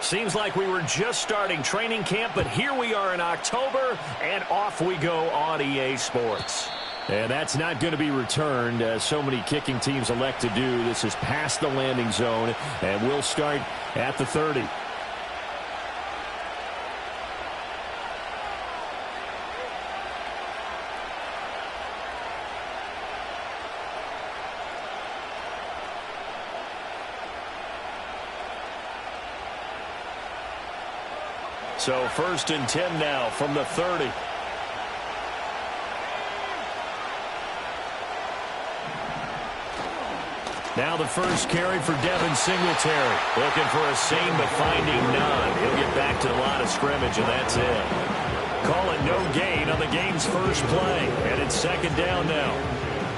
Seems like we were just starting training camp, but here we are in October, and off we go on EA Sports. And that's not going to be returned, as so many kicking teams elect to do. This is past the landing zone, and we'll start at the 30. So 1st and 10 now from the 30. Now the first carry for Devin Singletary. Looking for a seam, but finding none. He'll get back to the line of scrimmage, and that's it. Call it no gain on the game's first play, and it's 2nd down now.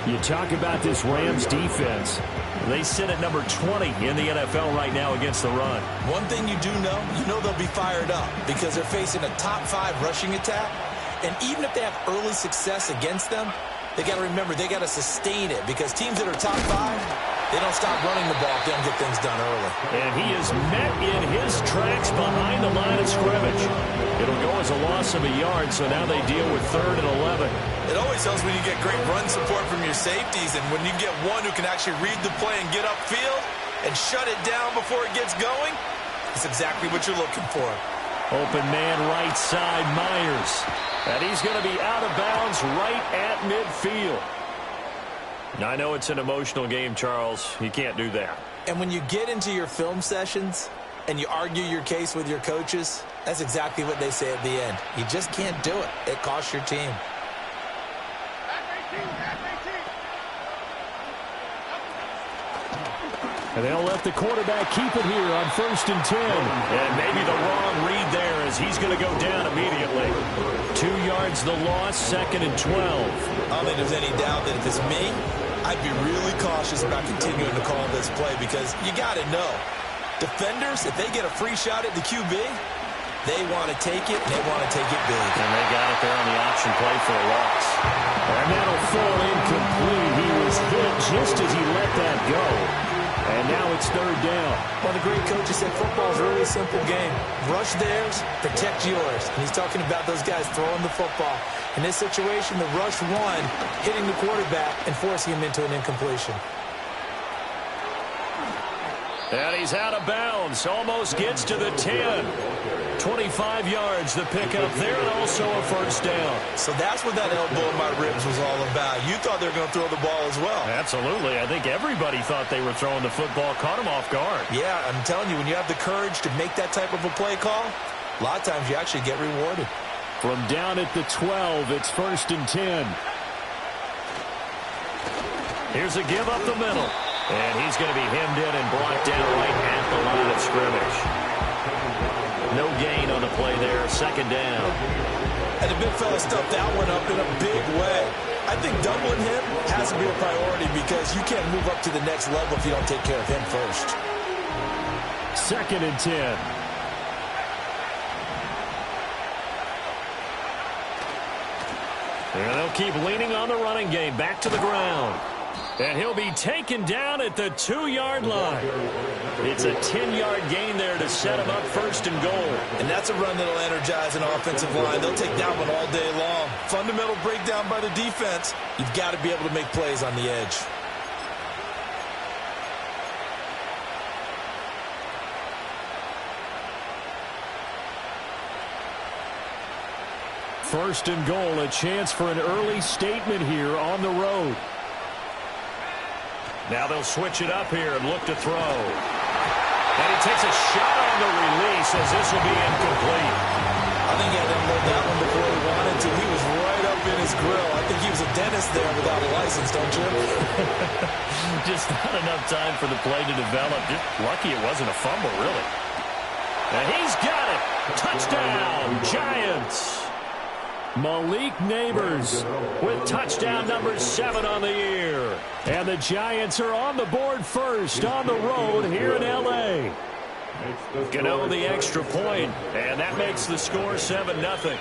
You talk about this Rams defense. They sit at number 20 in the NFL right now against the run. One thing you do know, they'll be fired up because they're facing a top 5 rushing attack. And even if they have early success against them, they got to remember they got to sustain it because teams that are top 5, they don't stop running the ball if they don't get things done early. And he is met in his tracks behind the line of scrimmage. It'll go as a loss of a yard, so now they deal with 3rd and 11. It always helps when you get great run support from your safeties, and when you get one who can actually read the play and get upfield and shut it down before it gets going, it's exactly what you're looking for. Open man right side, Myers. And he's going to be out of bounds right at midfield. Now, I know it's an emotional game, Charles. You can't do that. And when you get into your film sessions and you argue your case with your coaches, that's exactly what they say at the end. You just can't do it. It costs your team. And they'll let the quarterback keep it here on 1st and 10. And maybe the wrong read there as he's going to go down immediately. 2 yards the loss, 2nd and 12. I don't think there's any doubt that if it's me, I'd be really cautious about continuing to call this play because you got to know. Defenders, if they get a free shot at the QB, they want to take it, and they want to take it big. And they got it there on the option play for a loss. And that'll fall incomplete. He was hit just as he let that go. And now it's 3rd down. Well, the great coaches said football is a really simple game. Rush theirs, protect yours. And he's talking about those guys throwing the football. In this situation, the rush one, hitting the quarterback and forcing him into an incompletion. And he's out of bounds. Almost gets to the 10. 25 yards the pickup there, and also a 1st down. So that's what that elbow in my ribs was all about. You thought they were going to throw the ball as well. Absolutely. I think everybody thought they were throwing the football, caught him off guard. Yeah, I'm telling you, when you have the courage to make that type of a play call, a lot of times you actually get rewarded. From down at the 12, it's 1st and 10. Here's a give up the middle. And he's going to be hemmed in and blocked down right at the line of scrimmage. No gain on the play there, 2nd down. And the big fella stuffed that one up in a big way. I think doubling him has to be a priority because you can't move up to the next level if you don't take care of him first. 2nd and 10. And they'll keep leaning on the running game. Back to the ground. And he'll be taken down at the 2-yard line. It's a 10-yard gain there to set him up 1st and goal. And that's a run that'll energize an offensive line. They'll take that one all day long. Fundamental breakdown by the defense. You've got to be able to make plays on the edge. First and goal, a chance for an early statement here on the road. Now they'll switch it up here and look to throw. And he takes a shot on the release as this will be incomplete. I think he had to unload that one before he wanted to. He was right up in his grill. I think he was a dentist there without a license, don't you? Just not enough time for the play to develop. Just lucky it wasn't a fumble, really. And he's got it. Touchdown, Giants. Malik Neighbors with touchdown number 7 on the year. And the Giants are on the board first on the road here in L.A. Gano the extra point, and that makes the score 7-0.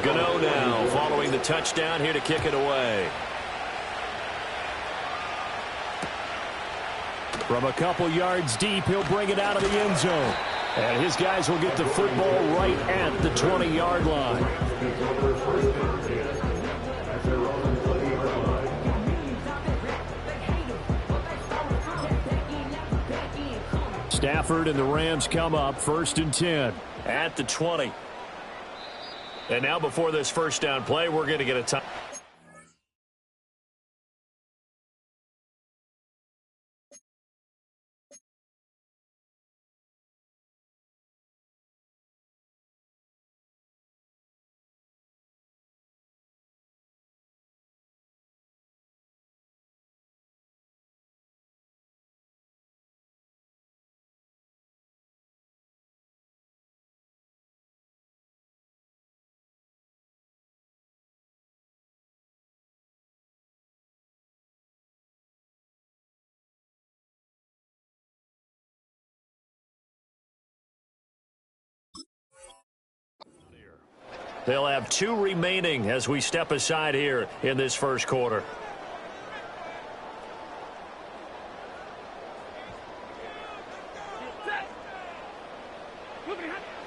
Gano now following the touchdown here to kick it away. From a couple yards deep, he'll bring it out of the end zone. And his guys will get the football right at the 20-yard line. Stafford and the Rams come up 1st and 10 at the 20. And now before this first down play, we're going to get a time. They'll have 2 remaining as we step aside here in this first quarter.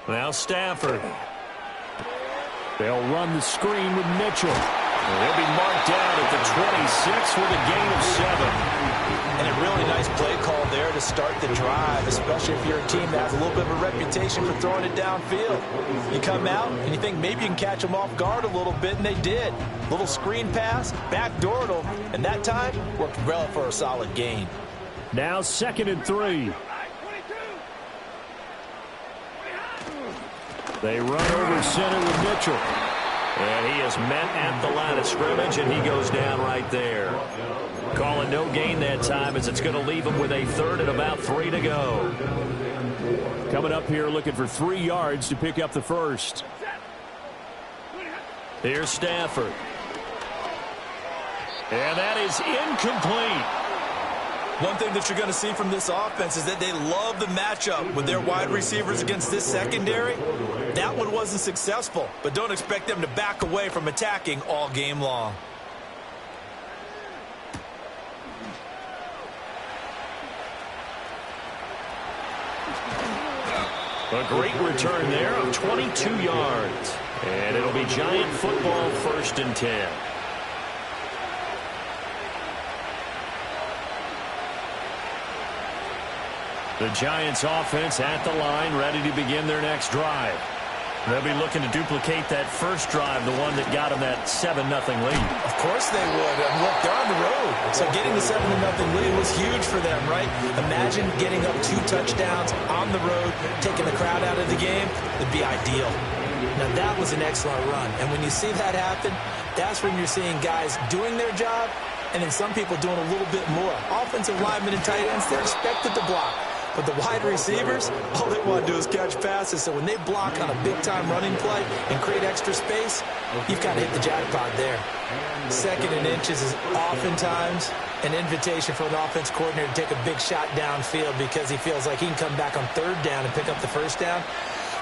Now Stafford. They'll run the screen with Mitchell. He'll be marked down at the 26 with a gain of 7. And a really nice play call there to start the drive, especially if you're a team that has a little bit of a reputation for throwing it downfield. You come out and you think maybe you can catch them off guard a little bit, and they did. Little screen pass, backdoored them, and that time worked well for a solid gain. Now 2nd and 3. They run over center with Mitchell. And he is met at the line of scrimmage, and he goes down right there. Calling no gain that time as it's going to leave him with a 3rd and about 3 to go. Coming up here looking for 3 yards to pick up the first. Here's Stafford. And that is incomplete. One thing that you're going to see from this offense is that they love the matchup with their wide receivers against this secondary. That one wasn't successful, but don't expect them to back away from attacking all game long. A great return there of 22 yards. And it'll be Giant football 1st and 10. The Giants offense at the line, ready to begin their next drive. They'll be looking to duplicate that first drive, the one that got them that 7-0 lead. Of course they would. Look, they're on the road. So getting the 7-0 lead was huge for them, right? Imagine getting up 2 touchdowns on the road, taking the crowd out of the game. It'd be ideal. Now, that was an excellent run. And when you see that happen, that's when you're seeing guys doing their job and then some people doing a little bit more. Offensive linemen and tight ends, they're expected to block. But the wide receivers, all they want to do is catch passes. So when they block on a big-time running play and create extra space, you've kind of hit the jackpot there. 2nd and inches is oftentimes an invitation for an offense coordinator to take a big shot downfield because he feels like he can come back on 3rd down and pick up the first down.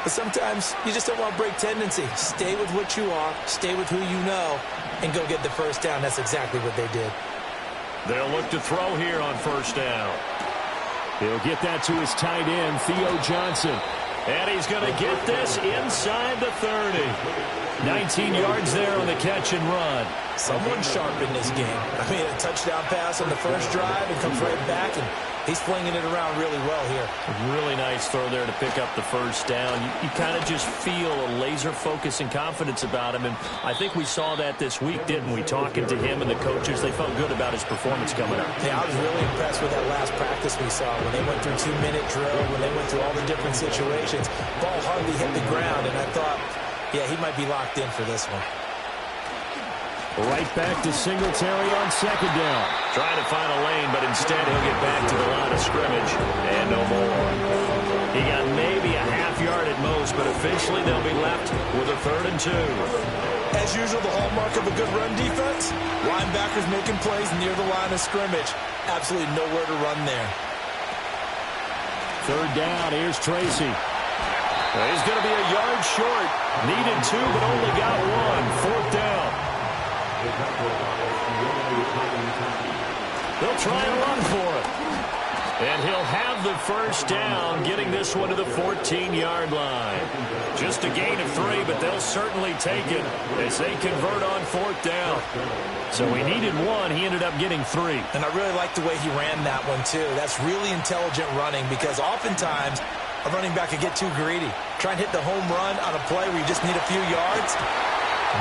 But sometimes you just don't want to break tendency. Stay with what you are, stay with who you know, and go get the first down. That's exactly what they did. They'll look to throw here on 1st down. He'll get that to his tight end, Theo Johnson. And he's going to get this inside the 30. 19 yards there on the catch and run. Someone sharp in this game. I mean, a touchdown pass on the first drive and comes right back, and he's flinging it around really well here. A really nice throw there to pick up the first down. You kind of just feel a laser focus and confidence about him, and I think we saw that this week, didn't we? Talking to him and the coaches, they felt good about his performance coming up. Yeah, I was really impressed with that last practice we saw when they went through 2-minute drill, when they went through all the different situations. Ball hardly hit the ground, and I thought, yeah, he might be locked in for this one. Right back to Singletary on 2nd down. Trying to find a lane, but instead he'll get back to the line of scrimmage. And no more. He got maybe a half yard at most, but officially they'll be left with a 3rd and 2. As usual, the hallmark of a good run defense, linebackers making plays near the line of scrimmage. Absolutely nowhere to run there. 3rd down, here's Tracy. He's going to be a yard short. Needed 2, but only got 1. 4th down. They'll try and run for it. And he'll have the first down, getting this one to the 14-yard line. Just a gain of 3, but they'll certainly take it as they convert on 4th down. So he needed 1. He ended up getting 3. And I really like the way he ran that one, too. That's really intelligent running because oftentimes a running back could get too greedy. Try and hit the home run on a play where you just need a few yards.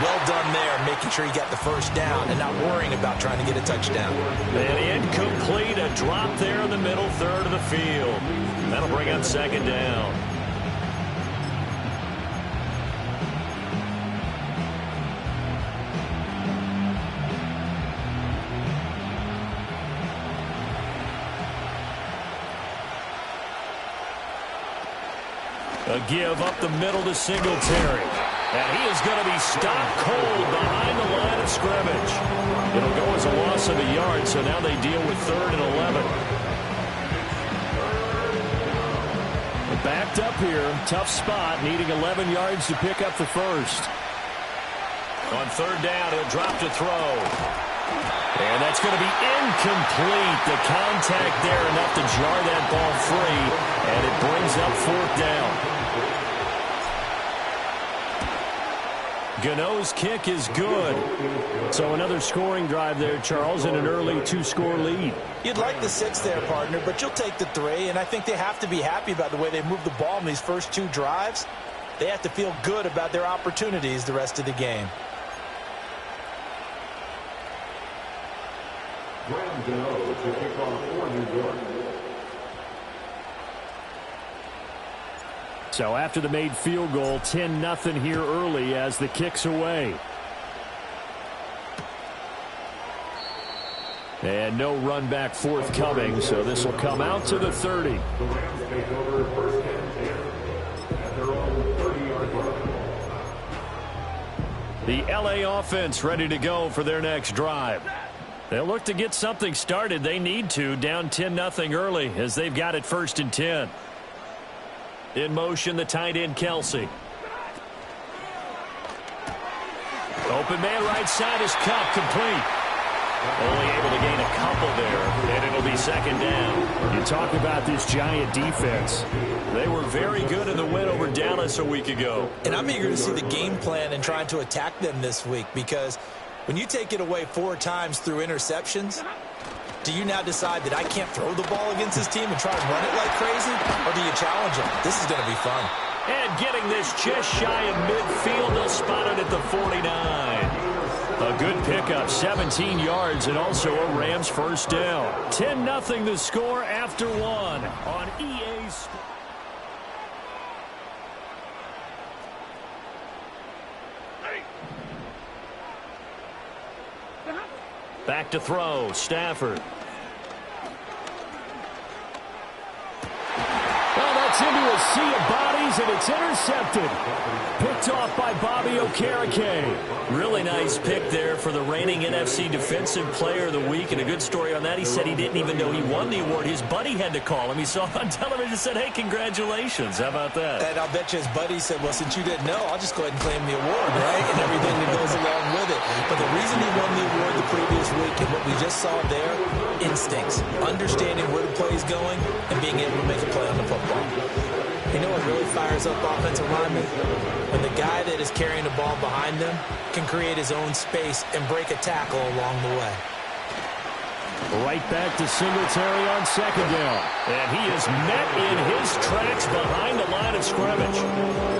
Well done there, making sure you got the first down and not worrying about trying to get a touchdown. And incomplete, a drop there in the middle third of the field. That'll bring up 2nd down. A give up the middle to Singletary. And he is going to be stopped cold behind the line of scrimmage. It'll go as a loss of a yard, so now they deal with 3rd and 11. Backed up here, tough spot, needing 11 yards to pick up the first. On 3rd down, he'll drop to throw. And that's going to be incomplete. The contact there enough to jar that ball free, and it brings up 4th down. Gano's kick is good. So another scoring drive there, Charles, and an early 2-score lead. You'd like the 6 there, partner, but you'll take the 3, and I think they have to be happy about the way they moved the ball in these first 2 drives. They have to feel good about their opportunities the rest of the game. Gano to kick off for New York. So after the made field goal, 10-0 here early as the kick's away. And no run back forthcoming, so this will come out to the 30. The Rams take over 1st and 10 at their own 30-yard line. The LA offense ready to go for their next drive. They'll look to get something started. They need to, down 10-0 early as they've got it 1st and 10. In motion, the tight end, Kelsey. Open man right side is Cup, complete. Only able to gain a couple there, and it'll be 2nd down. You talk about this Giant defense. They were very good in the win over Dallas a week ago. And I'm eager to see the game plan and trying to attack them this week because when you take it away 4 times through interceptions, do you now decide that I can't throw the ball against this team and try and run it like crazy? Or do you challenge them? This is going to be fun. And getting this just shy of midfield, they'll spot it at the 49. A good pickup, 17 yards, and also a Rams first down. 10-0 the score after 1 on EA Sports. Back to throw, Stafford. Well, that's into a sea of bodies, and it's intercepted. Picked off by Bobby Okereke. Really nice pick there for the reigning NFC Defensive Player of the Week, and a good story on that. He said he didn't even know he won the award. His buddy had to call him. He saw it on television and said, hey, congratulations. How about that? And I'll bet you his buddy said, well, since you didn't know, I'll just go ahead and claim the award, right? And everything that goes along with it. But the reason he won the award the previous week and what we just saw there, instincts, understanding where the play is going and being able to make a play on the football. You know what really fires up offensive linemen? When the guy that is carrying the ball behind them can create his own space and break a tackle along the way. Right back to Singletary on 2nd down. And he is met in his tracks behind the line of scrimmage.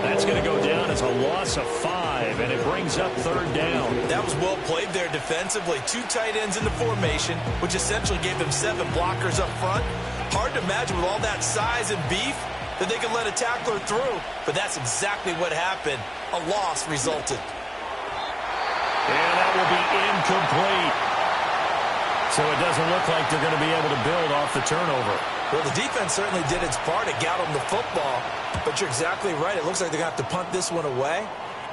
That's going to go down as a loss of 5, and it brings up 3rd down. That was well played there defensively. 2 tight ends in the formation, which essentially gave them 7 blockers up front. Hard to imagine with all that size and beef that they could let a tackler through, but that's exactly what happened. A loss resulted. And that will be incomplete. So it doesn't look like they're going to be able to build off the turnover. Well, the defense certainly did its part. It got them the football, but you're exactly right. It looks like they're going to have to punt this one away,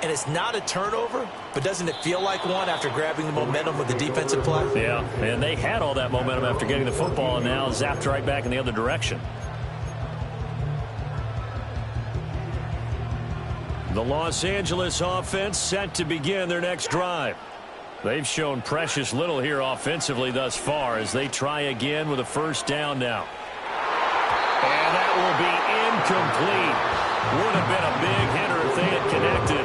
and it's not a turnover, but doesn't it feel like one after grabbing the momentum with the defensive play? Yeah, and they had all that momentum after getting the football, and now zapped right back in the other direction. The Los Angeles offense set to begin their next drive. They've shown precious little here offensively thus far as they try again with a first down now. And that will be incomplete. Would have been a big hitter if they had connected.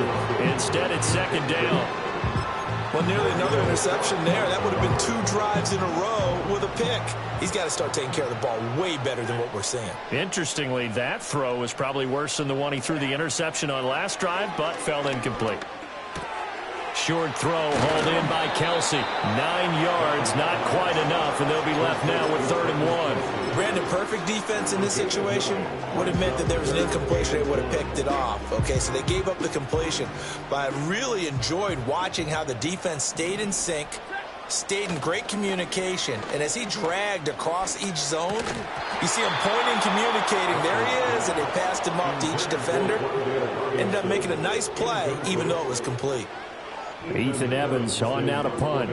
Instead, it's second down. Well, nearly another interception there. That would have been 2 drives in a row with a pick. He's got to start taking care of the ball way better than what we're seeing. Interestingly, that throw was probably worse than the one he threw the interception on last drive, but fell incomplete. Short throw hauled in by Kelsey. 9 yards, not quite enough, and they'll be left now with 3rd and 1. Brandon, perfect defense in this situation would have meant that there was an incompletion. They would have picked it off. Okay, so they gave up the completion. But I really enjoyed watching how the defense stayed in sync, stayed in great communication, and as he dragged across each zone, you see him pointing, communicating. There he is, and they passed him off to each defender. Ended up making a nice play, even though it was complete. Ethan Evans on now to punt.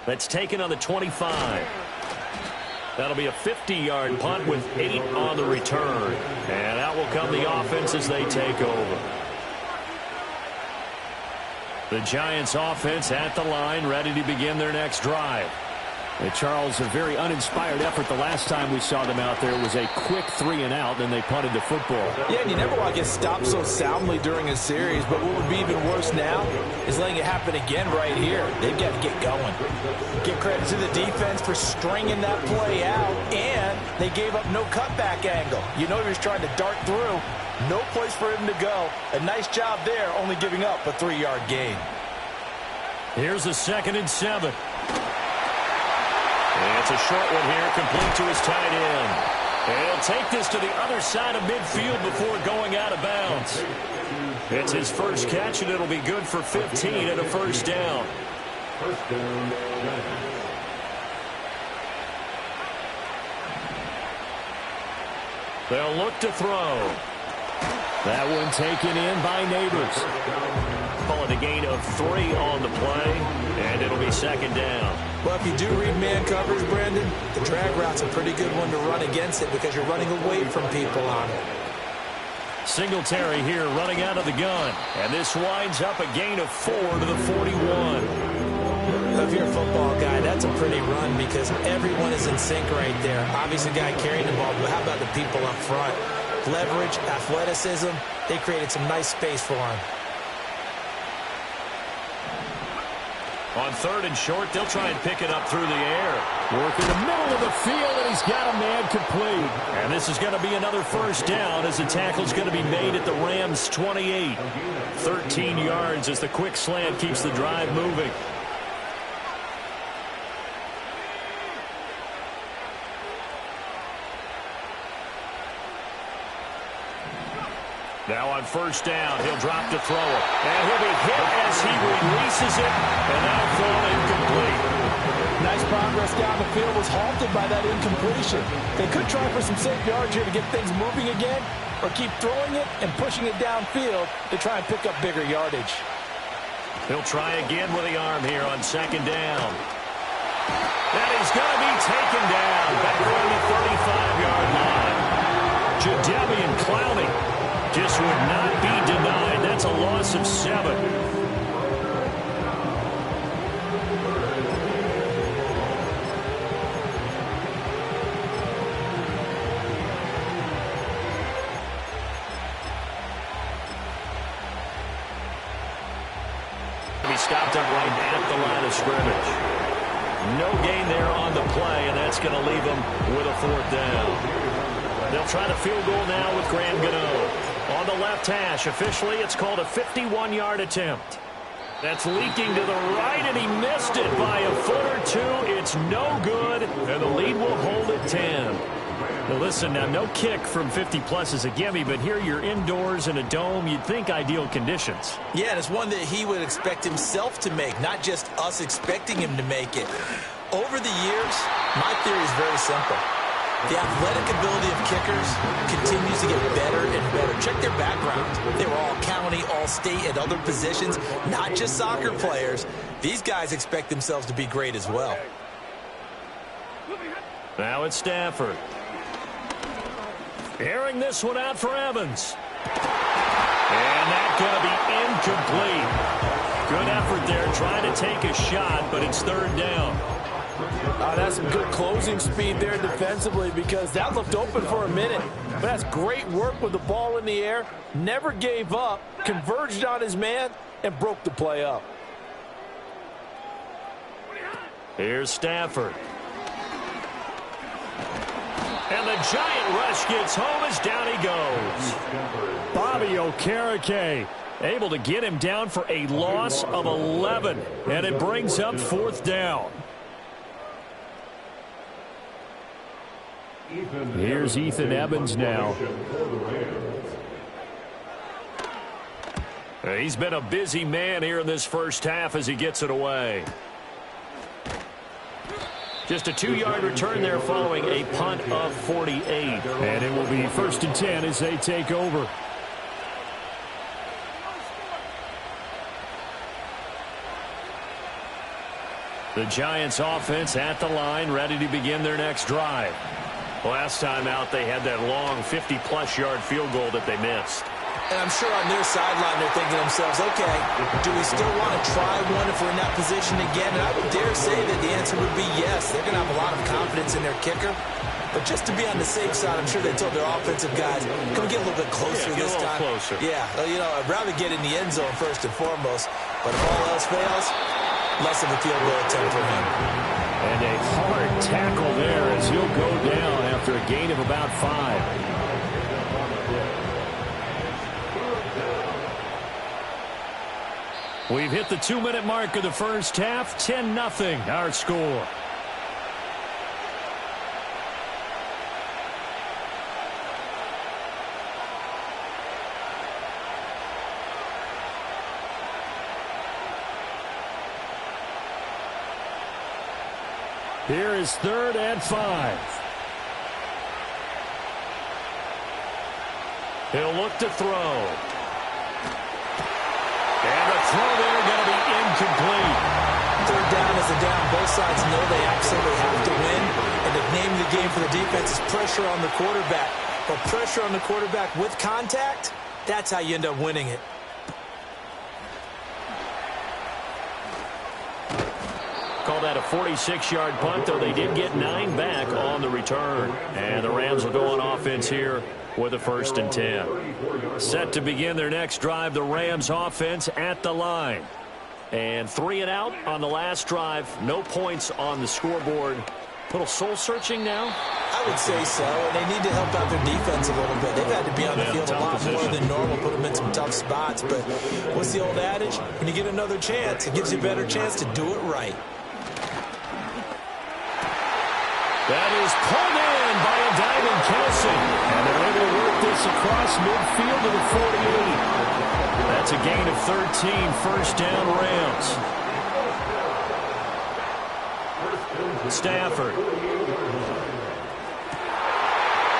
That's taken on the 25. That'll be a 50-yard punt with 8 on the return. And out will come the offense as they take over. The Giants offense at the line, ready to begin their next drive. Charles, a very uninspired effort the last time we saw them out there. It was a quick 3 and out, then they punted the football. Yeah, and you never want to get stopped so soundly during a series, but what would be even worse now is letting it happen again right here. They've got to get going. Give credit to the defense for stringing that play out, and they gave up no cutback angle. You know he was trying to dart through. No place for him to go. A nice job there, only giving up a 3-yard gain. Here's a 2nd and 7. It's a short one here, complete to his tight end. He'll take this to the other side of midfield before going out of bounds. It's his first catch, and it'll be good for 15 and a first down. They'll look to throw. That one taken in by Neighbors. Call it a gain of 3 on the play, and it'll be 2nd down. Well, if you do read man coverage, Brandon, the drag route's a pretty good one to run against it because you're running away from people on it. Singletary here running out of the gun, and this winds up a gain of 4 to the 41. If you're a football guy, that's a pretty run because everyone is in sync right there. Obviously, the guy carrying the ball, but how about the people up front? Leverage, athleticism, they created some nice space for him. On 3rd and short, they'll try and pick it up through the air. Work in the middle of the field, and he's got a man complete. And this is going to be another first down as the tackle's going to be made at the Rams' 28. 13 yards as the quick slant keeps the drive moving. Now on first down, he'll drop to throw it. And he'll be hit as he releases it, and that'll fall incomplete. Nice progress down the field, was halted by that incompletion. They could try for some safe yards here to get things moving again, or keep throwing it and pushing it downfield to try and pick up bigger yardage. He'll try again with the arm here on 2nd down. That is going to be taken down back on the 35-yard line. Jadeveon Clowney just would not be denied. That's a loss of 7. He stopped up right at the line of scrimmage. No gain there on the play, and that's going to leave him with a 4th down. They'll try the field goal now with Graham Gano. On the left hash, officially, it's called a 51-yard attempt. That's leaking to the right, and he missed it by a foot or 2. It's no good, and the lead will hold at 10. Now listen, now no kick from 50-plus is a gimme, but here you're indoors in a dome. You'd think ideal conditions. Yeah, and it's one that he would expect himself to make, not just us expecting him to make it. Over the years, my theory is very simple. The athletic ability of kickers continues to get better and better. Check their background. They were all county, all state, at other positions, not just soccer players. These guys expect themselves to be great as well. Now it's Stafford. Airing this one out for Evans. And that's going to be incomplete. Good effort there trying to take a shot, but it's third down. That's some good closing speed there defensively because that looked open for a minute. But that's great work with the ball in the air. Never gave up, converged on his man, and broke the play up. Here's Stafford. And the giant rush gets home as down he goes. Bobby Okereke able to get him down for a loss of 11. And it brings up fourth down. Here's Ethan Evans now. He's been a busy man here in this first half as he gets it away. Just a 2-yard return there following a punt of 48. And it will be 1st and 10 as they take over. The Giants offense at the line, ready to begin their next drive. Last time out, they had that long 50-plus yard field goal that they missed. And I'm sure on their sideline they're thinking to themselves, okay, do we still want to try one if we're in that position again? And I would dare say that the answer would be yes. They're going to have a lot of confidence in their kicker. But just to be on the safe side, I'm sure they told their offensive guys, can we get a little bit closer this time? Closer. Yeah, you know, I'd rather get in the end zone first and foremost. But if all else fails, less of a field goal attempt for him. And a hard tackle there as he'll go down after a gain of about 5. We've hit the 2-minute mark of the first half. 10-0 our score. Here is 3rd and 5. He'll look to throw. And the throw there going to be incomplete. Third down is a down. Both sides know they absolutely have to win. And the name of the game for the defense is pressure on the quarterback. But pressure on the quarterback with contact, that's how you end up winning it. Call that a 46-yard punt, though they did get 9 back on the return. And the Rams will go on offense here with a 1st and 10. Set to begin their next drive, the Rams offense at the line. And 3 and out on the last drive. No points on the scoreboard. A little soul-searching now? I would say so, and they need to help out their defense a little bit. They've had to be on the field a lot more than normal, put them in some tough spots. But what's the old adage? When you get another chance, it gives you a better chance to do it right. That is pulled in by a diving Kelsey. And they're able to work this across midfield to the 48. That's a gain of 13, 1st down Rams. Stafford. Oh,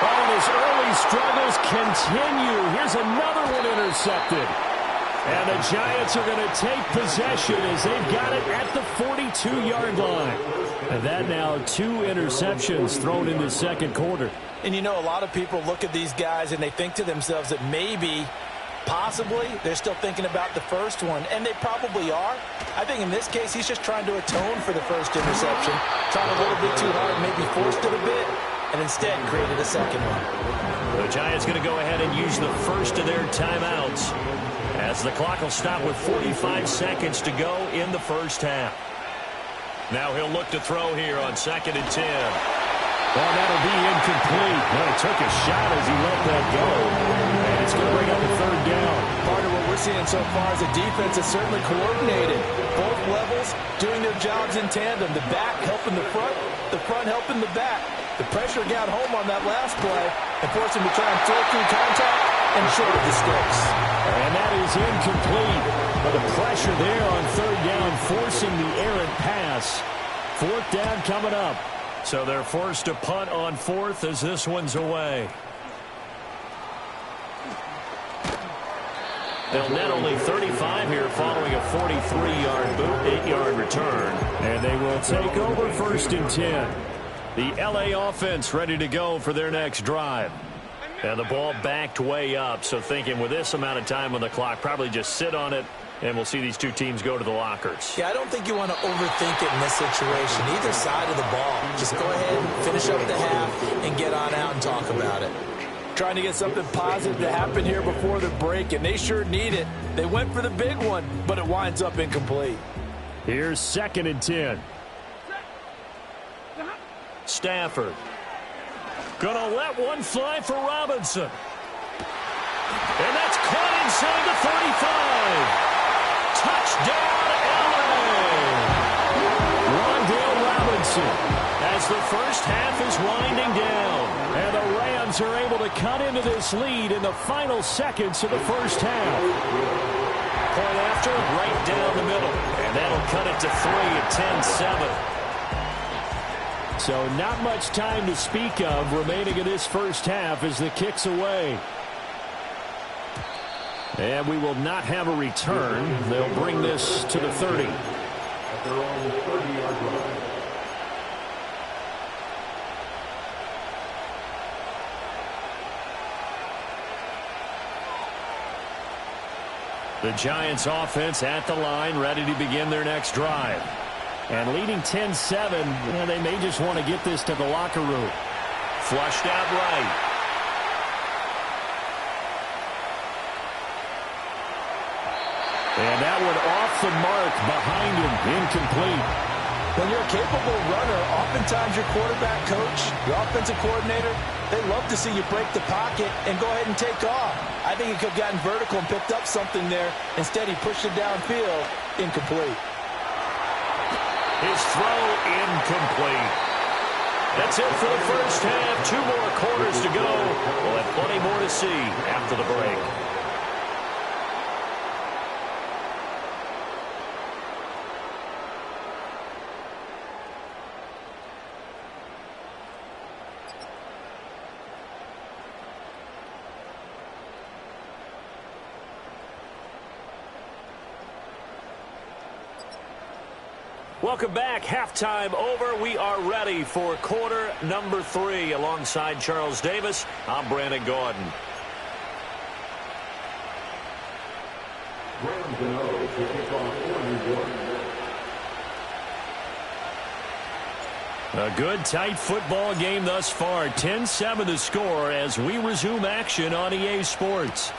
and his early struggles continue. Here's another one intercepted. And the Giants are going to take possession as they've got it at the 42-yard line. And that now 2 interceptions thrown in the second quarter. And you know, a lot of people look at these guys and they think to themselves that maybe, possibly, they're still thinking about the first one. And they probably are. I think in this case, he's just trying to atone for the first interception. Tried a little bit too hard, maybe forced it a bit, and instead created a second one. The Giants going to go ahead and use the first of their timeouts, as the clock will stop with 45 seconds to go in the first half. Now he'll look to throw here on 2nd and 10. Well, that'll be incomplete. Well, he took a shot as he let that go. And it's going to bring up a 3rd down. Part of what we're seeing so far is the defense is certainly coordinated. Both levels doing their jobs in tandem. The back helping the front helping the back. The pressure got home on that last play and forced him to try and throw through contact and short of the sticks. And that is incomplete. But the pressure there on 3rd down, forcing the errant pass. 4th down coming up. So they're forced to punt on 4th as this one's away. They'll net only 35 here following a 43-yard boot, 8-yard return. And they will take over 1st and 10. The LA offense ready to go for their next drive. And the ball backed way up, so thinking with this amount of time on the clock, probably just sit on it And we'll see these two teams go to the lockers. Yeah, I don't think you want to overthink it in this situation. Either side of the ball. Just go ahead, finish up the half, and get on out and talk about it. Trying to get something positive to happen here before the break, and they sure need it. They went for the big one, but it winds up incomplete. Here's 2nd and 10. Stafford. Gonna let one fly for Robinson. And that's caught inside the 35. Touchdown, LA! Wan'Dale Robinson. As the first half is winding down. And the Rams are able to cut into this lead in the final seconds of the first half. Point after, right down the middle. And that'll cut it to 3 at 10-7. So not much time to speak of remaining in this first half as the kick's away. And we will not have a return. They'll bring this to the 30. The Giants offense at the line, ready to begin their next drive. And leading 10-7, they may just want to get this to the locker room. Flushed out right. And that one off the mark behind him, incomplete. When you're a capable runner, oftentimes your quarterback coach, your offensive coordinator, they love to see you break the pocket and go ahead and take off. I think he could have gotten vertical and picked up something there. Instead, he pushed it downfield, incomplete. His throw incomplete. That's it for the first half. 2 more quarters to go. We'll have plenty more to see after the break. Welcome back. Halftime over. We are ready for quarter number 3. Alongside Charles Davis, I'm Brandon Gordon. A good, tight football game thus far. 10-7 the score as we resume action on EA Sports.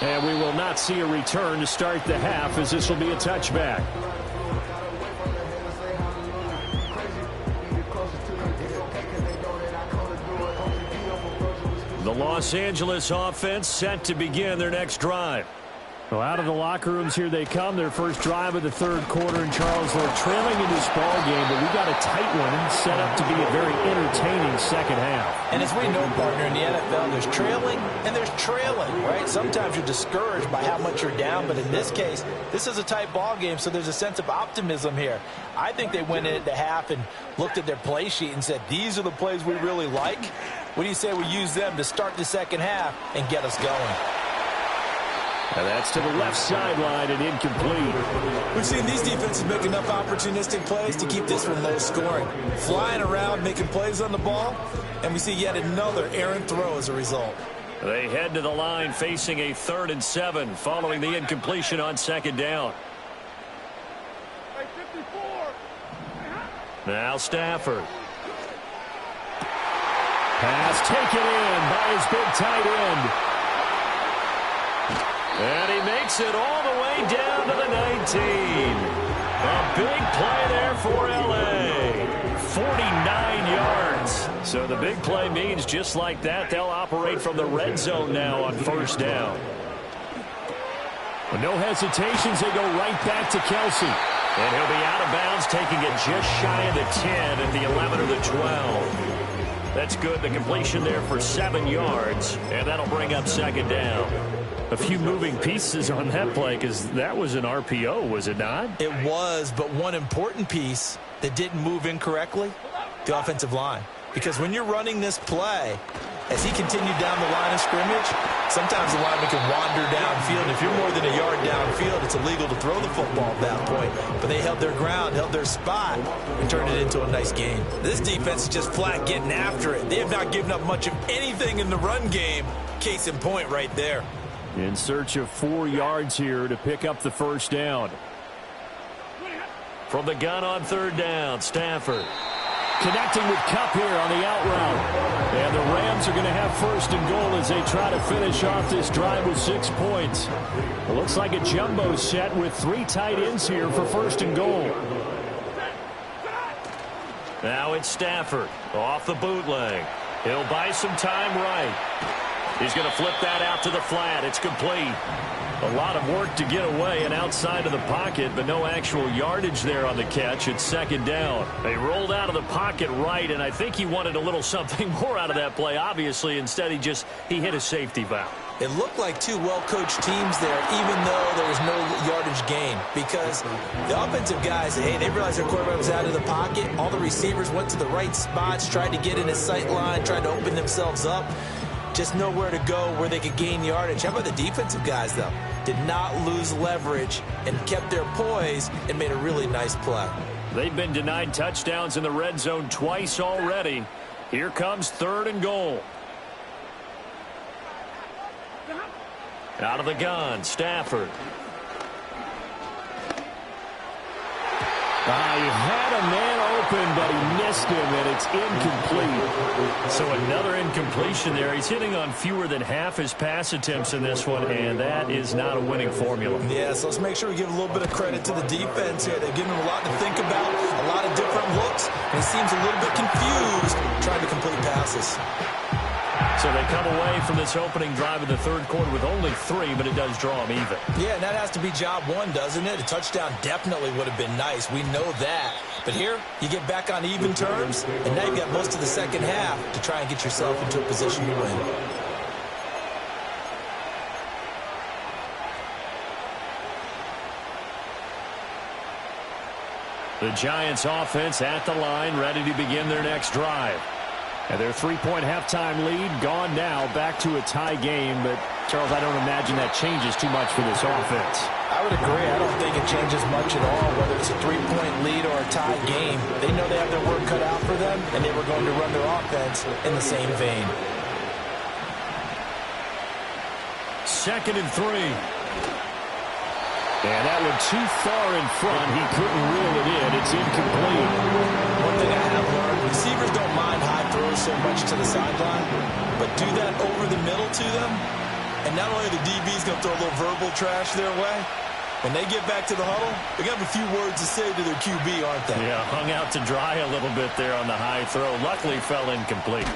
And we will not see a return to start the half, as this will be a touchback. The Los Angeles offense set to begin their next drive. Well, out of the locker rooms here they come. Their first drive of the third quarter. And Charles, they're trailing in this ball game, but we got a tight one set up to be a very entertaining second half. And as we know, partner, in the NFL, there's trailing and there's trailing, right? Sometimes you're discouraged by how much you're down, but in this case, this is a tight ball game, so there's a sense of optimism here. I think they went into half and looked at their play sheet and said, these are the plays we really like. What do you say we use them to start the second half and get us going? And that's to the left sideline and incomplete. We've seen these defenses make enough opportunistic plays to keep this one low scoring. Flying around, making plays on the ball, and we see yet another errant throw as a result. They head to the line facing a 3rd and 7 following the incompletion on second down. Now Stafford. Pass taken in by his big tight end. And he makes it all the way down to the 19. A big play there for L.A. 49 yards. So the big play means just like that, they'll operate from the red zone now on first down. With no hesitations, they go right back to Kelsey. And he'll be out of bounds, taking it just shy of the 10 at the 11 or the 12. That's good. The completion there for 7 yards, and that'll bring up second down. A few moving pieces on that play because that was an RPO, was it not? It was, but one important piece that didn't move incorrectly, the offensive line. Because when you're running this play, as he continued down the line of scrimmage, sometimes the lineman can wander downfield. If you're more than a yard downfield, it's illegal to throw the football at that point. But they held their ground, held their spot, and turned it into a nice game. This defense is just flat getting after it. They have not given up much of anything in the run game. Case in point right there. In search of 4 yards here to pick up the first down. From the gun on third down, Stafford. Connecting with Kupp here on the out route. And the Rams are going to have first and goal as they try to finish off this drive with 6 points. It looks like a jumbo set with 3 tight ends here for first and goal. Now it's Stafford off the bootleg. He'll buy some time right. He's going to flip that out to the flat. It's complete. A lot of work to get away and outside of the pocket, but no actual yardage there on the catch. It's second down. They rolled out of the pocket right, and I think he wanted a little something more out of that play, obviously. Instead, he hit a safety valve. It looked like 2 well-coached teams there, even though there was no yardage gain, because the offensive guys, hey, they realized their quarterback was out of the pocket. All the receivers went to the right spots, tried to get in his sight line, tried to open themselves up. Just nowhere to go where they could gain yardage. How about the defensive guys, though? Did not lose leverage and kept their poise and made a really nice play. They've been denied touchdowns in the red zone twice already. Here comes third and goal. Out of the gun, Stafford. He had a man open, but he missed him, and it's incomplete. So another incompletion there. He's hitting on fewer than half his pass attempts in this one, and that is not a winning formula. Yeah, so let's make sure we give a little bit of credit to the defense here. They've given him a lot to think about, a lot of different looks, and he seems a little bit confused trying to complete passes. So they come away from this opening drive in the third quarter with only 3, but it does draw them even. Yeah, and that has to be job 1, doesn't it? A touchdown definitely would have been nice. We know that. But here, you get back on even terms, and now you've got most of the second half to try and get yourself into a position to win. The Giants offense at the line, ready to begin their next drive. And their 3-point halftime lead gone now, back to a tie game. But, Charles, I don't imagine that changes too much for this offense. I would agree. I don't think it changes much at all, whether it's a 3-point lead or a tie game. They know they have their work cut out for them, and they were going to run their offense in the same vein. 2nd and 3. And that one too far in front. He couldn't reel it in. It's incomplete. One thing I have learned, receivers don't mind high throws so much to the sideline, but do that over the middle to them, and not only are the DBs going to throw a little verbal trash their way, when they get back to the huddle, they're going to have a few words to say to their QB, aren't they? Yeah, hung out to dry a little bit there on the high throw. Luckily fell incomplete.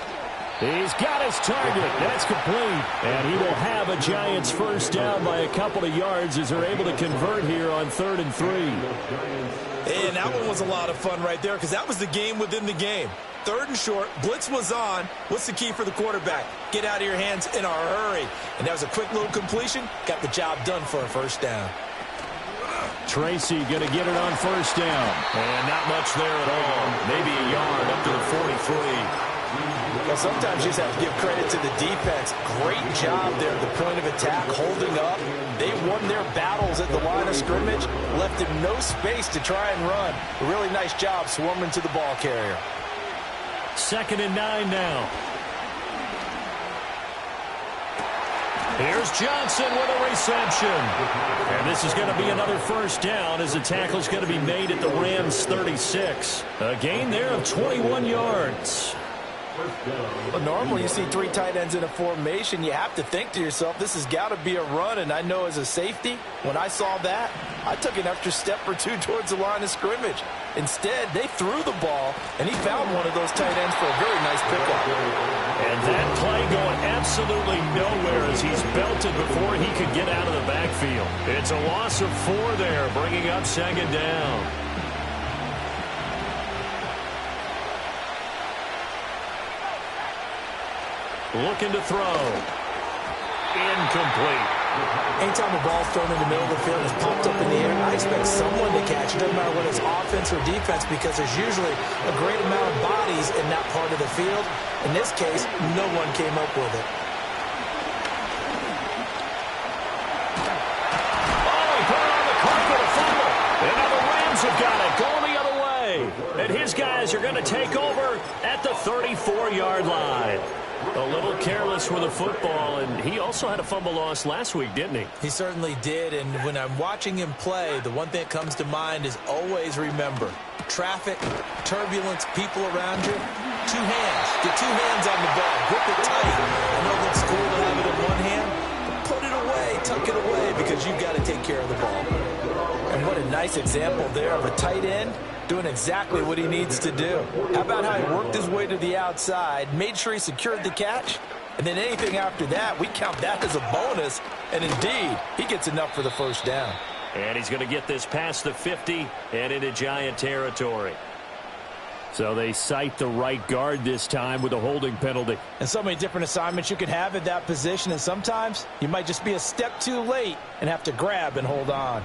He's got his target. That's complete. And he will have a Giants first down by a couple of yards as they're able to convert here on 3rd and 3. And that one was a lot of fun right there because that was the game within the game. 3rd and short, blitz was on. What's the key for the quarterback? Get out of your hands in a hurry. And that was a quick little completion. Got the job done for a first down. Tracy going to get it on first down. And not much there at all. Maybe a yard up to the 43. Well, sometimes you just have to give credit to the defense. Great job there at the point of attack, holding up. They won their battles at the line of scrimmage, left him no space to try and run. A really nice job swarming to the ball carrier. 2nd and 9 now. Here's Johnson with a reception. And this is going to be another first down as the tackle's going to be made at the Rams 36. A gain there of 21 yards. Well, normally you see 3 tight ends in a formation. You have to think to yourself, this has got to be a run. And I know as a safety, when I saw that, I took an extra step or 2 towards the line of scrimmage. Instead, they threw the ball, and he found one of those tight ends for a very nice pickup. And that play going absolutely nowhere as he's belted before he could get out of the backfield. It's a loss of 4 there, bringing up 2nd down. Looking to throw. Incomplete. Anytime a ball's thrown in the middle of the field and is popped up in the air, I expect someone to catch it, doesn't matter whether it's offense or defense, because there's usually a great amount of bodies in that part of the field. In this case, no one came up with it. Oh, he put it on the carpet, a fumble. And now the Rams have got it, going the other way. And his guys are going to take over at the 34-yard line. A little careless with the football, and he also had a fumble loss last week, didn't he? He certainly did, and when I'm watching him play, the one thing that comes to mind is always remember, traffic, turbulence, people around you, two hands. Get two hands on the ball. Grip it tight. I know it looks cool to have it in one hand, but put it away, tuck it away, because you've got to take care of the ball. And what a nice example there of a tight end doing exactly what he needs to do. How about how he worked his way to the outside, made sure he secured the catch, and then anything after that, we count that as a bonus. And indeed, he gets enough for the first down. And he's going to get this past the 50 and into Giant territory. So they cite the right guard this time with a holding penalty. And so many different assignments you could have at that position, and sometimes you might just be a step too late and have to grab and hold on.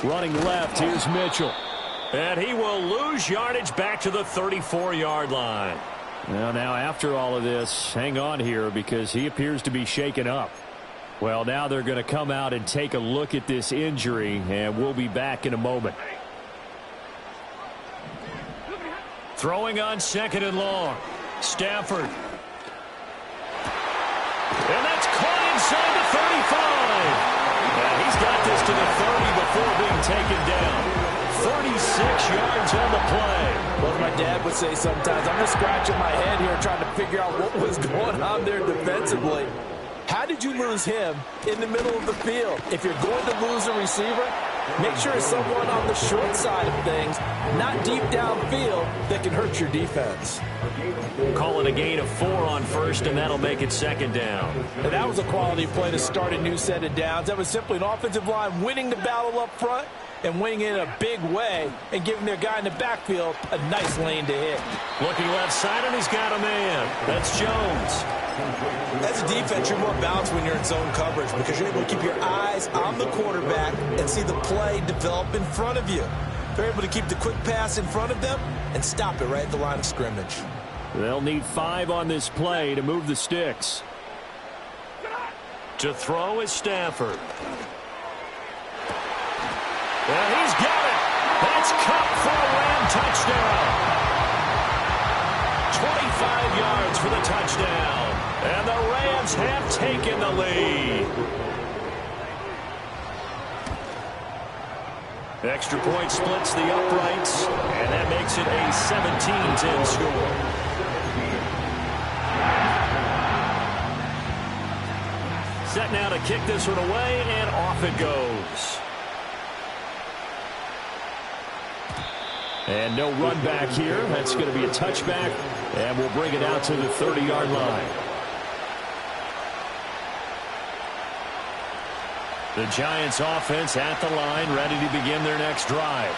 Running left, here's Mitchell. And he will lose yardage back to the 34-yard line. Well, now after all of this, hang on here because he appears to be shaken up. Well, now they're going to come out and take a look at this injury, and we'll be back in a moment. Throwing on 2nd and long. Stafford. And that's caught inside the 35. And he's got this to the 30 before being taken down. 36 yards on the play. Well, as my dad would say sometimes, I'm just scratching my head here trying to figure out what was going on there defensively. How did you lose him in the middle of the field? If you're going to lose a receiver, make sure it's someone on the short side of things, not deep downfield, that can hurt your defense. Call it a gain of 4 on first, and that'll make it 2nd down. And that was a quality play to start a new set of downs. That was simply an offensive line winning the battle up front and winning it in a big way and giving their guy in the backfield a nice lane to hit. Looking left side, and he's got a man. That's Jones. As a defense, you're more balanced when you're in zone coverage because you're able to keep your eyes on the quarterback and see the play develop in front of you. They're able to keep the quick pass in front of them and stop it right at the line of scrimmage. They'll need 5 on this play to move the sticks. To throw is Stafford. And he's got it. That's Cup for a Ram touchdown. 25 yards for the touchdown. And the Rams have taken the lead. Extra point splits the uprights, and that makes it a 17-10 score. Set now to kick this one away, and off it goes. And no run back here. That's going to be a touchback, and we'll bring it out to the 30-yard line. The Giants offense at the line, ready to begin their next drive.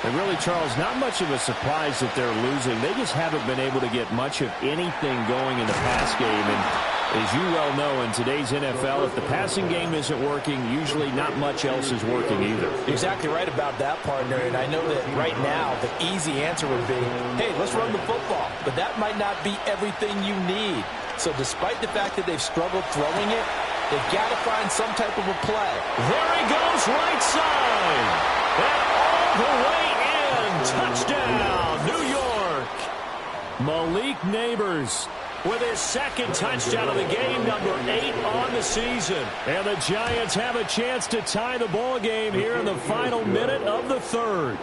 And really, Charles, not much of a surprise that they're losing. They just haven't been able to get much of anything going in the pass game. And as you well know, in today's NFL, if the passing game isn't working, usually not much else is working either. You're exactly right about that, partner. And I know that right now the easy answer would be, hey, let's run the football. But that might not be everything you need. So despite the fact that they've struggled throwing it, they've got to find some type of a play. There he goes, right side. And all the way in. Touchdown, New York. Malik Neighbors with his 2nd touchdown of the game, number 8 on the season. And the Giants have a chance to tie the ball game here in the final minute of the 3rd.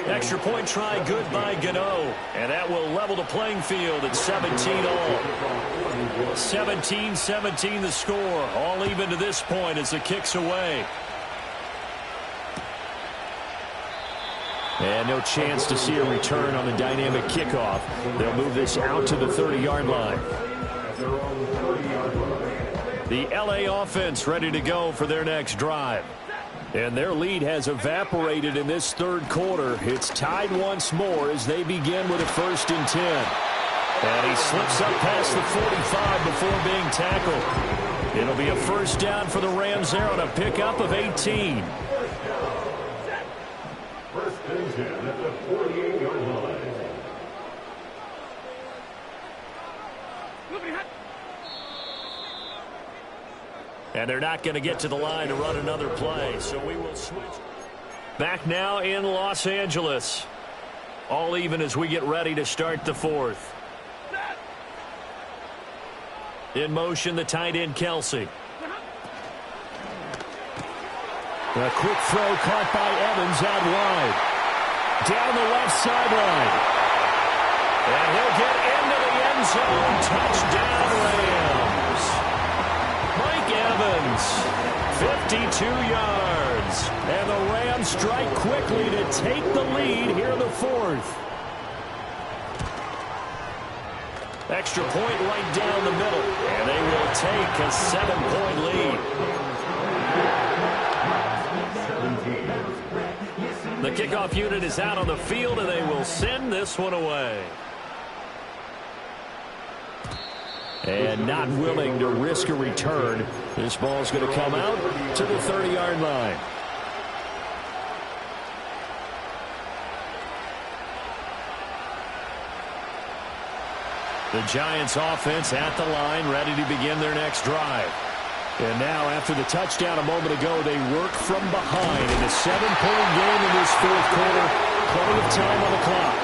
Extra point try good by Gano. And that will level the playing field at 17 all. 17-17 the score. All even to this point as the kick's away. And no chance to see a return on the dynamic kickoff. They'll move this out to the 30-yard line. The LA offense ready to go for their next drive. And their lead has evaporated in this 3rd quarter. It's tied once more as they begin with a 1st and 10. And he slips up past the 45 before being tackled. It'll be a 1st down for the Rams there on a pickup of 18. And they're not going to get to the line to run another play, so we will switch. Back now in Los Angeles. All even as we get ready to start the fourth. In motion, the tight end, Kelsey. A quick throw caught by Evans out wide. Down the left sideline. And he'll get into the end zone. Touchdown, Rams. Mike Evans, 52 yards. And the Rams strike quickly to take the lead here in the fourth. Extra point right down the middle. And they will take a 7-point lead. The kickoff unit is out on the field, and they will send this one away. And not willing to risk a return. This ball is going to come out to the 30-yard line. The Giants offense at the line, ready to begin their next drive. And now, after the touchdown a moment ago, they work from behind in a 7-point game in this fourth quarter. Plenty of time on the clock.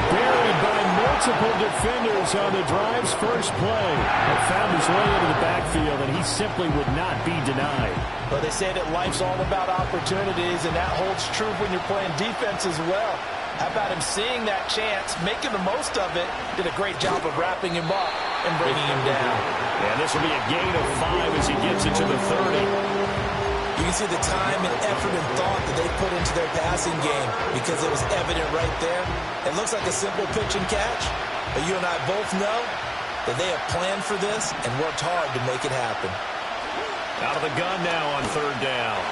Buried by multiple defenders on the drive's first play. And found his way into the backfield, and he simply would not be denied. But they say that life's all about opportunities, and that holds true when you're playing defense as well. How about him seeing that chance, making the most of it, did a great job of wrapping him up and bringing him down. And this will be a gain of 5 as he gets it to the 30. You can see the time and effort and thought that they put into their passing game because it was evident right there. It looks like a simple pitch and catch, but you and I both know that they have planned for this and worked hard to make it happen. Out of the gun now on third down.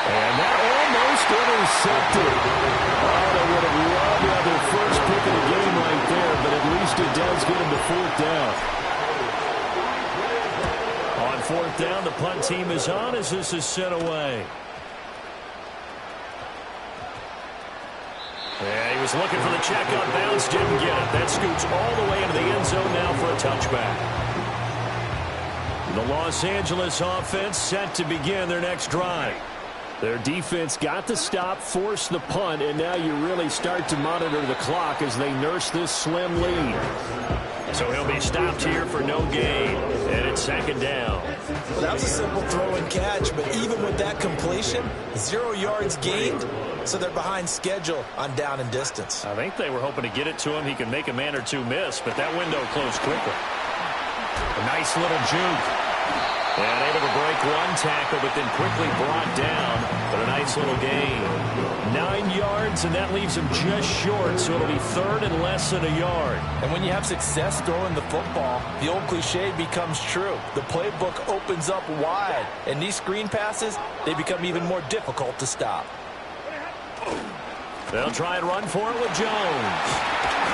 And that almost intercepted. Oh, they would have loved to have their first pick of the game right there, but at least it does get them to fourth down. On fourth down, the punt team is on as this is sent away. Yeah, he was looking for the check on bounce, didn't get it. That scoots all the way into the end zone now for a touchback. The Los Angeles offense set to begin their next drive. Their defense got the stop, forced the punt, and now you really start to monitor the clock as they nurse this slim lead. So he'll be stopped here for no gain, and it's second down. Well, that was a simple throw and catch, but even with that completion, 0 yards gained, so they're behind schedule on down and distance. I think they were hoping to get it to him. He could make a man or two miss, but that window closed quickly. A nice little juke. And able to break one tackle, but then quickly brought down. But a nice little gain. 9 yards, and that leaves him just short, so it'll be third and less than a yard. And when you have success throwing the football, the old cliche becomes true. The playbook opens up wide, and these screen passes, they become even more difficult to stop. They'll try and run for it with Jones.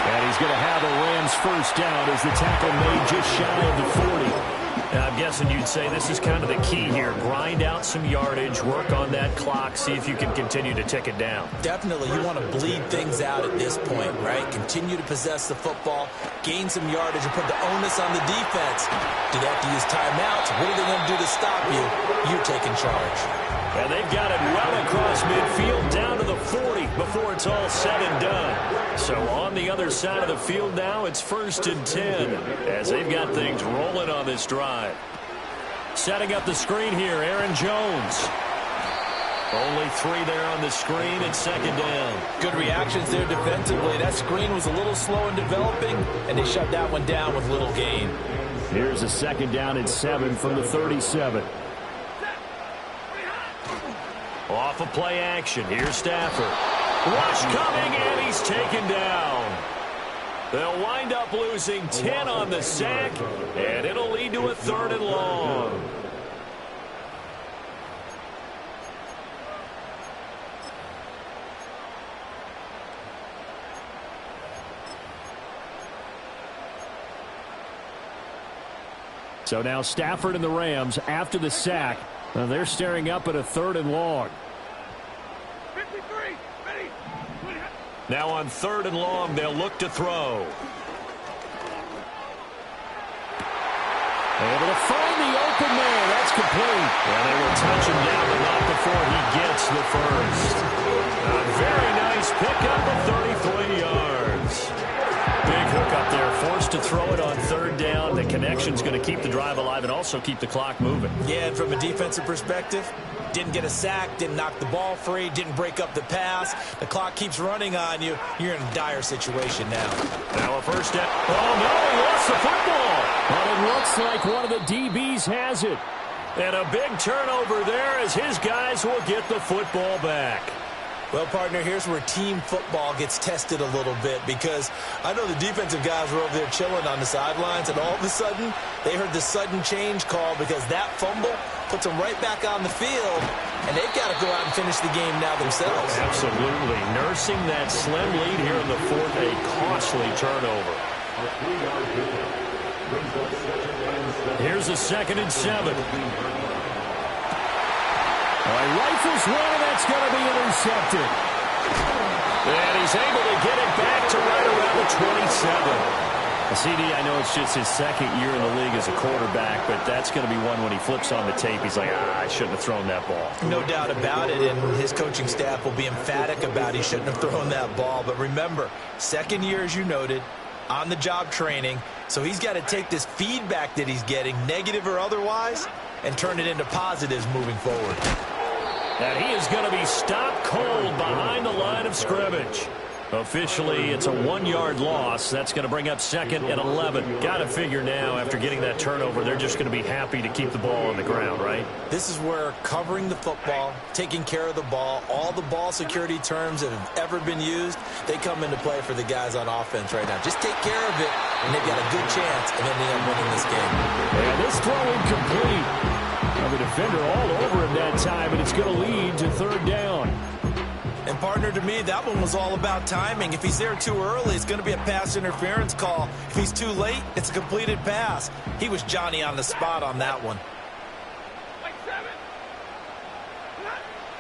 And he's going to have a Rams first down as the tackle made just shy of the 40. Now, I'm guessing you'd say this is kind of the key here. Grind out some yardage, work on that clock, see if you can continue to tick it down. Definitely, you want to bleed things out at this point, right? Continue to possess the football, gain some yardage, and put the onus on the defense. Do they have to use timeouts? What are they going to do to stop you? You're taking charge. And they've got it well across midfield down to the 40 before it's all said and done. So on the other side of the field now, it's 1st and 10 as they've got things rolling on this drive. Setting up the screen here, Aaron Jones. Only 3 there on the screen and second down. Good reactions there defensively. That screen was a little slow in developing, and they shut that one down with little gain. Here's a second down and 7 from the 37. Off of play action. Here's Stafford. Rush coming, and he's taken down. They'll wind up losing 10 on the sack, and it'll lead to a 3rd and long. So now Stafford and the Rams, after the sack, they're staring up at a 3rd and long. Now on 3rd and long, they'll look to throw. Able to find the open man. That's complete. And they will touch him down, but not before he gets the first. A very nice nice pickup of 33 yards. Big hook up there, forced to throw it on third down. The connection's going to keep the drive alive and also keep the clock moving. Yeah, and from a defensive perspective, didn't get a sack, didn't knock the ball free, didn't break up the pass. The clock keeps running on you. You're in a dire situation now. Now a first down. Oh, no, he lost the football. But it looks like one of the DBs has it. And a big turnover there as his guys will get the football back. Well, partner, here's where team football gets tested a little bit, because I know the defensive guys were over there chilling on the sidelines, and all of a sudden they heard the sudden change call because that fumble puts them right back on the field, and they've got to go out and finish the game now themselves. Absolutely. Nursing that slim lead here in the fourth, a costly turnover. Here's a 2nd and 7. Rifles one, and that's going to be intercepted. And he's able to get it back to right around the 27. CD, I know it's just his 2nd year in the league as a quarterback, but that's going to be one when he flips on the tape. He's like, I shouldn't have thrown that ball. No doubt about it, and his coaching staff will be emphatic about he shouldn't have thrown that ball. But remember, 2nd year, as you noted, on-the-job training, so he's got to take this feedback that he's getting, negative or otherwise, and turn it into positives moving forward. And he is going to be stopped cold behind the line of scrimmage. Officially, it's a 1-yard loss. That's going to bring up 2nd and 11. Got to figure now, after getting that turnover, they're just going to be happy to keep the ball on the ground, right? This is where covering the football, taking care of the ball, all the ball security terms that have ever been used, they come into play for the guys on offense right now. Just take care of it, and they've got a good chance of ending up winning this game. And this throw incomplete. The defender all over him that time, and it's going to lead to 3rd down. And partner, to me, that one was all about timing. If he's there too early, it's going to be a pass interference call. If he's too late, it's a completed pass. He was Johnny on the spot on that one.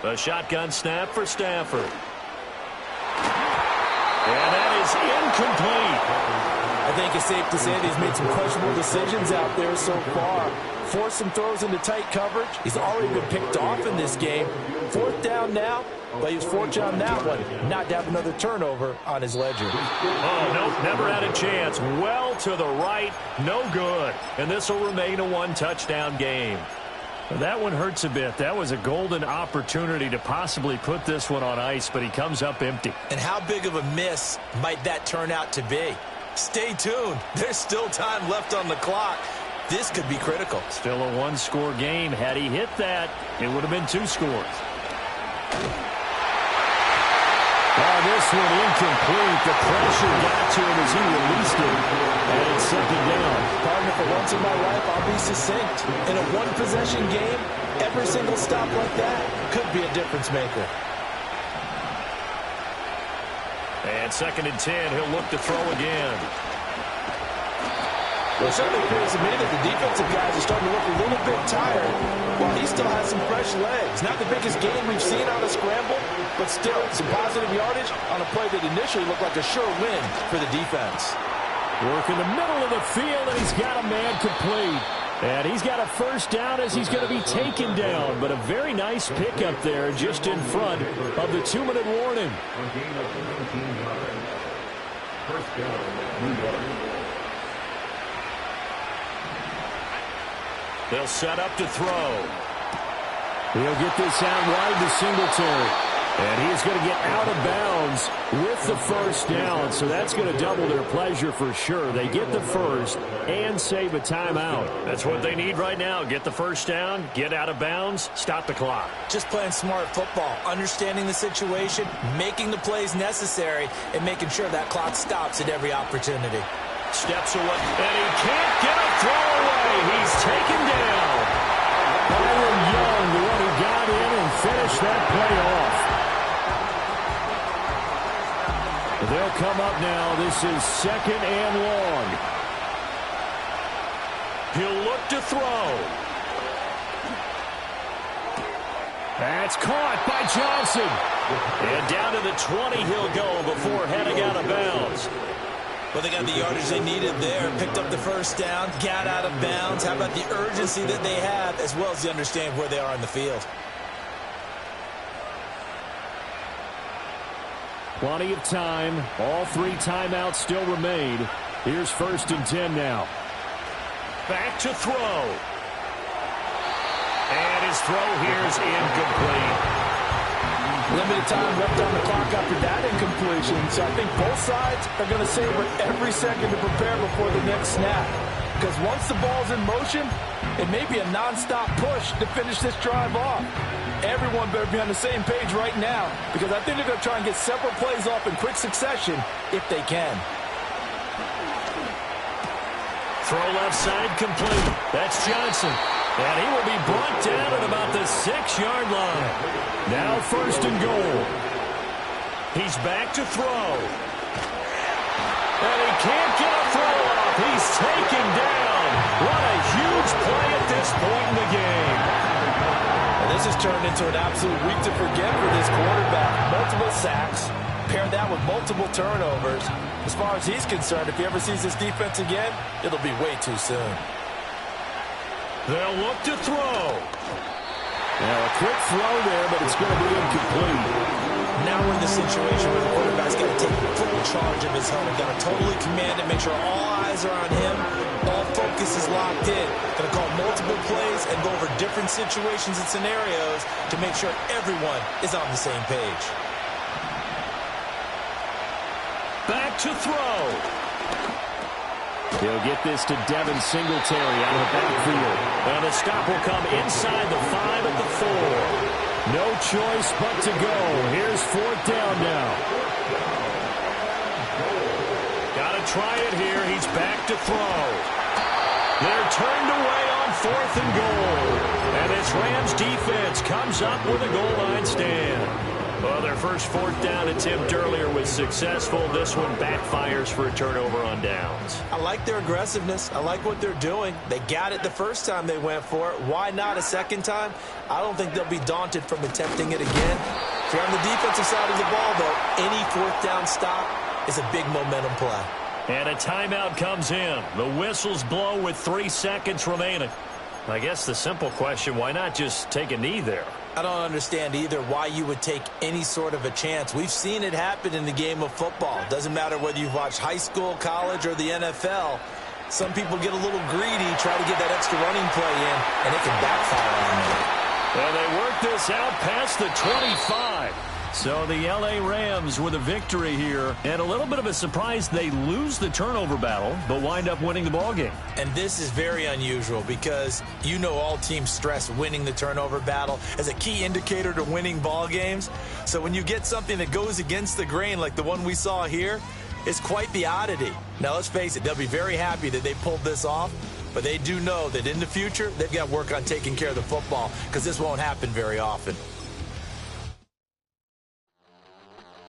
A shotgun snap for Stafford. And that is incomplete. I think it's safe to say that he's made some questionable decisions out there so far. Forced some throws into tight coverage. He's already been picked off in this game. 4th down now, but he was fortunate on that one not to have another turnover on his ledger. Oh, nope, never had a chance. Well to the right, no good. And this will remain a 1-touchdown game. That one hurts a bit. That was a golden opportunity to possibly put this one on ice, but he comes up empty. And how big of a miss might that turn out to be? Stay tuned. There's still time left on the clock. This could be critical. Still a 1-score game. Had he hit that, it would have been 2 scores. Oh, this one incomplete. The pressure got to him as he released it. And it's 2nd down. Partner, for once in my life, I'll be succinct. In a 1-possession game, every single stop like that could be a difference maker. And 2nd and 10, he'll look to throw again. Well, it certainly appears to me that the defensive guys are starting to look a little bit tired while he still has some fresh legs. Not the biggest game we've seen on a scramble, but still some positive yardage on a play that initially looked like a sure win for the defense. Work in the middle of the field, and he's got a man complete. And he's got a 1st down as he's going to be taken down. But a very nice pickup there just in front of the 2-minute warning. They'll set up to throw. He'll get this out wide to Singletary. And he's going to get out of bounds with the 1st down. So that's going to double their pleasure for sure. They get the 1st and save a timeout. That's what they need right now. Get the 1st down, get out of bounds, stop the clock. Just playing smart football, understanding the situation, making the plays necessary, and making sure that clock stops at every opportunity. Steps away, and he can't get a throw away. He's taken down. Byron Young, the one who got in and finished that play off. They'll come up now. This is 2nd and long. He'll look to throw. That's caught by Johnson. And down to the 20 he'll go before heading out of bounds. Well, they got the yardage they needed there, picked up the 1st down, got out of bounds. How about the urgency that they have, as well as the understanding where they are in the field? Plenty of time. All 3 timeouts still remain. Here's 1st and 10 now. Back to throw. And his throw here is incomplete. Limited time left on the clock after that incompletion. So I think both sides are going to savor every second to prepare before the next snap. Because once the ball's in motion, it may be a nonstop push to finish this drive off. Everyone better be on the same page right now, because I think they're going to try and get several plays off in quick succession if they can. Throw left side complete. That's Johnson. And he will be brought down at about the 6-yard line. Now 1st and goal. He's back to throw. And he can't get a throw off. He's taken down. What a huge play at this point in the game. And this has turned into an absolute week to forget for this quarterback. Multiple sacks. Pair that with multiple turnovers. As far as he's concerned, if he ever sees this defense again, it'll be way too soon. They'll look to throw. Now a quick throw there, but it's going to be incomplete. Now we're in the situation where the quarterback's got to take full charge of his helmet. Got to totally command it, make sure all eyes are on him. All focus is locked in. Got to call multiple plays and go over different situations and scenarios to make sure everyone is on the same page. Back to throw. He'll get this to Devin Singletary out of the backfield. And the stop will come inside the 5 at the 4. No choice but to go. Here's 4th down now. Got to try it here. He's back to throw. They're turned away on 4th and goal. And this Rams defense comes up with a goal line stand. Well, their first 4th down attempt earlier was successful. This one backfires for a turnover on downs. I like their aggressiveness. I like what they're doing. They got it the first time they went for it. Why not a second time? I don't think they'll be daunted from attempting it again. If you're on the defensive side of the ball, though, any 4th down stop is a big momentum play. And a timeout comes in. The whistles blow with 3 seconds remaining. I guess the simple question, why not just take a knee there? I don't understand either why you would take any sort of a chance. We've seen it happen in the game of football. Doesn't matter whether you've watched high school, college, or the NFL. Some people get a little greedy, try to get that extra running play in, and it can backfire on them. And they work this out past the 25. So the L.A. Rams with a victory here. And a little bit of a surprise, they lose the turnover battle, but wind up winning the ballgame. And this is very unusual because you know all teams stress winning the turnover battle as a key indicator to winning ball games. So when you get something that goes against the grain like the one we saw here, it's quite the oddity. Now, let's face it, they'll be very happy that they pulled this off, but they do know that in the future, they've got to work on taking care of the football because this won't happen very often.